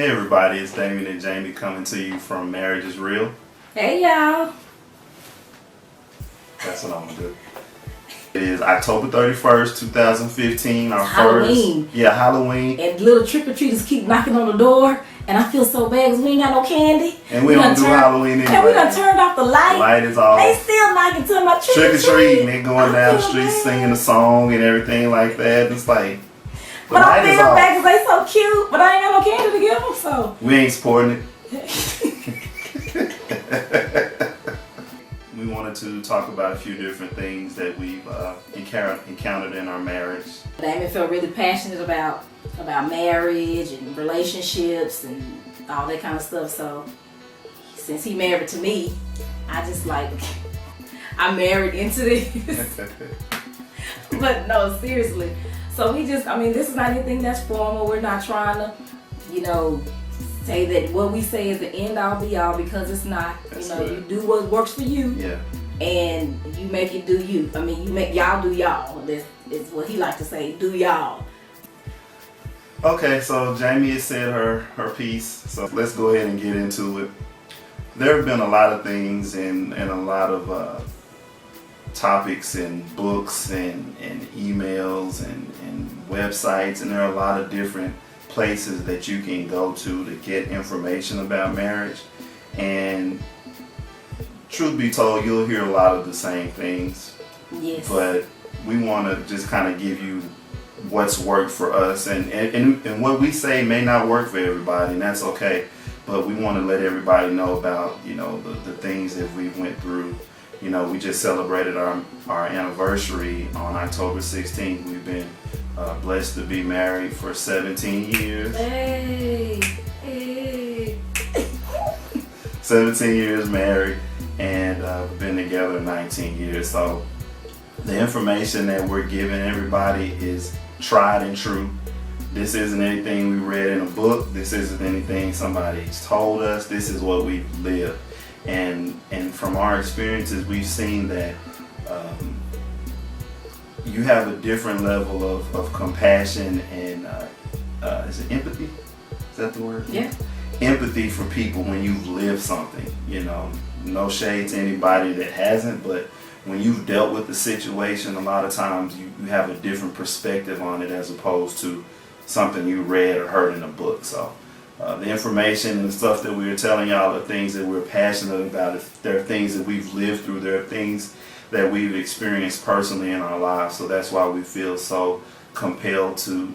Hey everybody, it's Damian and Jamie coming to you from Marriage is Real. Hey y'all. That's what I'm gonna do. It is October 31st, 2015. Our Halloween. first Halloween. And little trick-or-treaters keep knocking on the door, and I feel so bad because we ain't got no candy. And we don't do Halloween anyway. And we done turned off the light. The light is off. They still knocking to my trick-or-treating. They going down the street singing a song and everything like that. It's like, but I feel bad because they so cute, but I ain't got no candy to give them, so. We ain't supporting it. We wanted to talk about a few different things that we've encountered in our marriage. Damian felt really passionate about marriage and relationships and all that kind of stuff. So since he married to me, I just I married into this. But no, seriously. So this is not anything that's formal. We're not trying to, say that what we say is the end all be all, because it's not. You do what works for you. Yeah. And you make it do you. You make y'all do y'all. That's what he likes to say. Do y'all. Okay, so Jamie has said her piece. So let's go ahead and get into it. There have been a lot of things and a lot of topics and books and emails and websites, and there are a lot of different places that you can go to get information about marriage. And truth be told, you'll hear a lot of the same things. Yes. But we want to just kind of give you what's worked for us, and what we say may not work for everybody, and that's okay. But we want to let everybody know about the things that we went through. We just celebrated our anniversary on October 16th. We've been blessed to be married for 17 years. Hey. 17 years married, and we've been together 19 years. So the information that we're giving everybody is tried and true. This isn't anything we read in a book. This isn't anything somebody's told us. This is what we've lived. And from our experiences, we've seen that you have a different level of compassion and is it empathy? Is that the word? Yeah. Empathy for people when you've lived something. No shade to anybody that hasn't, but when you've dealt with the situation, a lot of times you have a different perspective on it as opposed to something you read or heard in a book. So the information and the stuff that we were telling y'all are things that we're passionate about. There are things that we've lived through. There are things that we've experienced personally in our lives. So that's why we feel so compelled to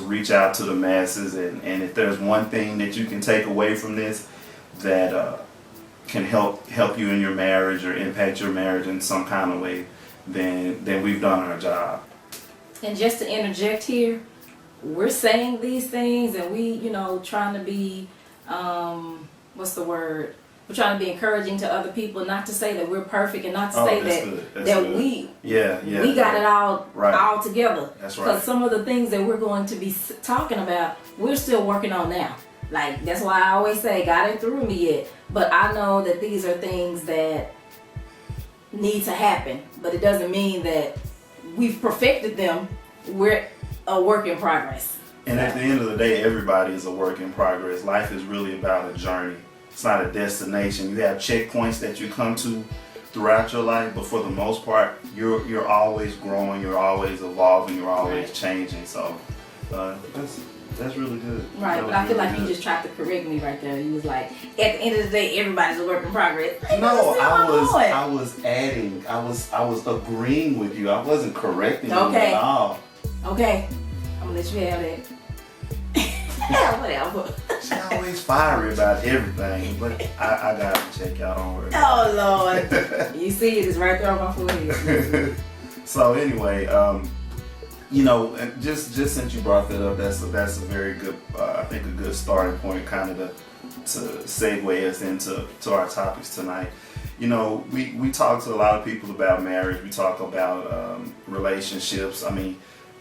reach out to the masses. And if there's one thing that you can take away from this that can help you in your marriage or impact your marriage in some kind of way, then we've done our job. And just to interject here, we're saying these things, and we, trying to be, what's the word? We're trying to be encouraging to other people, not to say that we're perfect, and not to say that we got it all together. That's right. Because some of the things that we're going to be talking about, we're still working on now. That's why I always say God ain't through me yet. But I know that these are things that need to happen. But it doesn't mean that we've perfected them. We're a work in progress. And at the end of the day, everybody is a work in progress. Life is really about a journey. It's not a destination. You have checkpoints that you come to throughout your life, but for the most part, you're always growing, you're always evolving, you're always changing. So that's really good. Right, but I feel like you just tried to correct me right there. You was like, at the end of the day, everybody's a work in progress. No, I was adding. I was agreeing with you. I wasn't correcting you at all. Okay, I'm gonna let you have that. Whatever. She always fiery about everything, but I got to check y'all. Don't worry. Oh Lord, you see it's right there on my forehead. So anyway, just since you brought that up, that's a very good, I think a good starting point, kind of to segue us into our topics tonight. We talk to a lot of people about marriage. We talk about relationships.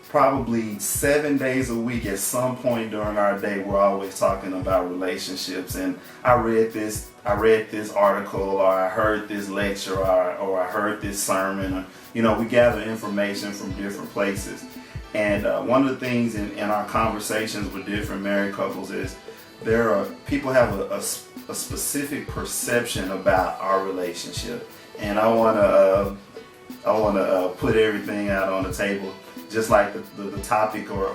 Probably 7 days a week at some point during our day, we're always talking about relationships. And I read this article, or I heard this lecture, or I heard this sermon. We gather information from different places. And one of the things in our conversations with different married couples is people have a specific perception about our relationship, and I wanna put everything out on the table, just like the topic or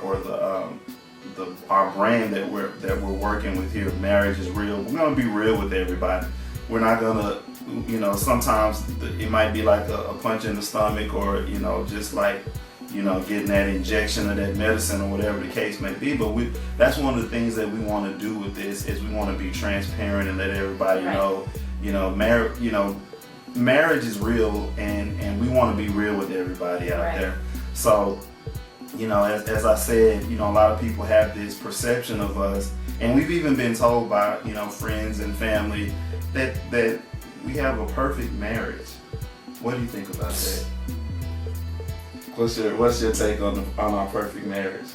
our brand that we're working with here. Marriage is real. We're gonna be real with everybody. We're not gonna, sometimes it might be like a punch in the stomach, or just like getting that injection or that medicine or whatever the case may be. But that's one of the things that we want to do with this, is we want to be transparent and let everybody know, marriage is real, and we want to be real with everybody out there. So, as I said, a lot of people have this perception of us, and we've even been told by, friends and family that we have a perfect marriage. What do you think about that? What's your take on our perfect marriage?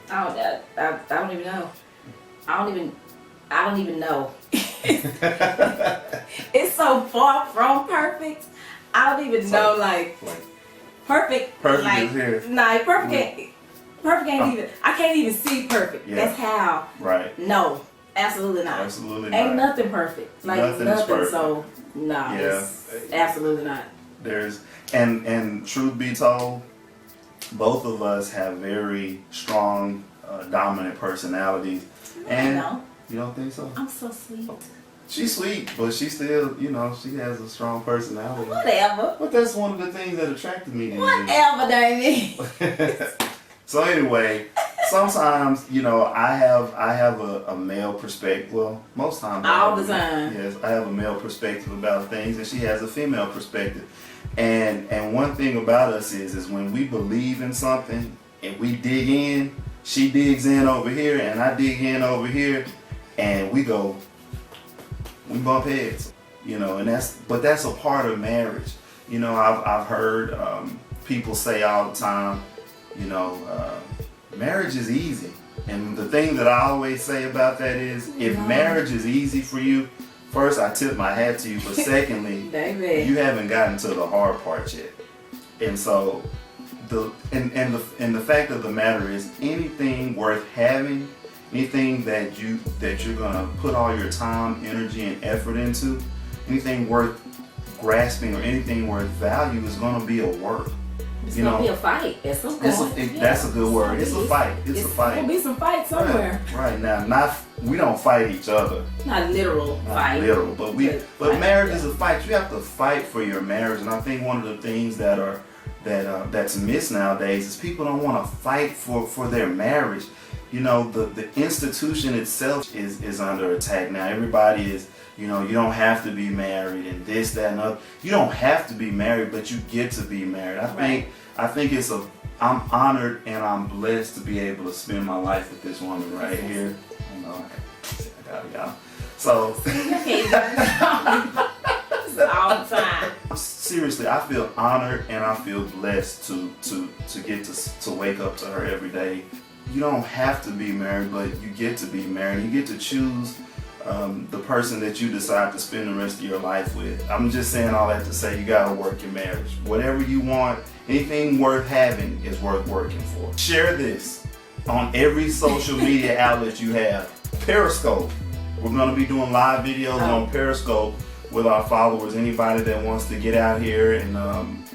I don't even know. I don't even know. It's so far from perfect. I don't even know, perfect. Perfect is here. Nah, perfect ain't even. I can't even see perfect. Yeah. That's how. Right. No, absolutely not. Absolutely not. Ain't nothing perfect. Nothing is perfect. So no, it's absolutely not. And truth be told, both of us have very strong, dominant personalities. And no. You don't think so? I'm so sweet. She's sweet, but she still, she has a strong personality. Whatever. But that's one of the things that attracted me to you. Whatever, Damian. So anyway, sometimes, I have a male perspective. Well, most times. All the time. Yes, I have a male perspective about things, and she has a female perspective. And one thing about us is when we believe in something and we dig in, she digs in over here and I dig in over here, and we bump heads, and that's a part of marriage. I've heard people say all the time, marriage is easy. And the thing that I always say about that is, if marriage is easy for you, first, I tip my hat to you, but secondly, you haven't gotten to the hard part yet. And so, the fact of the matter is, anything worth having, anything that you're gonna put all your time, energy, and effort into, anything worth grasping or anything worth value is gonna be a work. It's gonna be a fight at some point. That's a good word. It's a fight. It's a fight. Gonna be some fight somewhere. Right now, we don't fight each other. Not literal fight. Literal, but marriage is a fight. You have to fight for your marriage, and I think one of the things that's missed nowadays is people don't want to fight for their marriage. The institution itself is under attack now. Everybody is. You don't have to be married and this, that, and other. You don't have to be married, but you get to be married. I think I'm honored and I'm blessed to be able to spend my life with this woman right here. I know I got it, y'all. So all the time. Seriously, I feel honored and I feel blessed to get to wake up to her every day. You don't have to be married, but you get to be married. You get to choose the person that you decide to spend the rest of your life with. I'm just saying all that to say you gotta work your marriage. Whatever you want, anything worth having is worth working for. Share this on every social media outlet you have. Periscope. We're gonna be doing live videos on Periscope with our followers. Anybody that wants to get out here and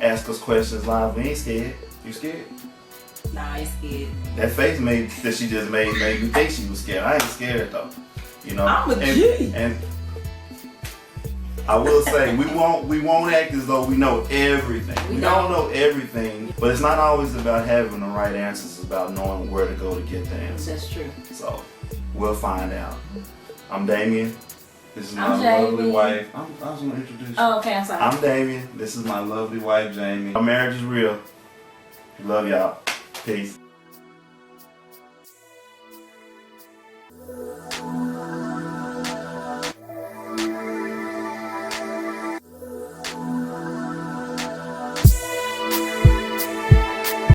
ask us questions live, we ain't scared. You scared? Nah, I ain't scared. That face that she just made me think she was scared. I ain't scared though. I'm a G. And I will say we won't act as though we know everything. We don't know everything, but it's not always about having the right answers. It's about knowing where to go to get the answers. That's true. So we'll find out. I'm Damian. This is my Jamie. lovely wife. I was going to introduce you. Oh, okay, I'm sorry. I'm Damian. This is my lovely wife, Jamie. Our marriage is real. Love y'all. Peace.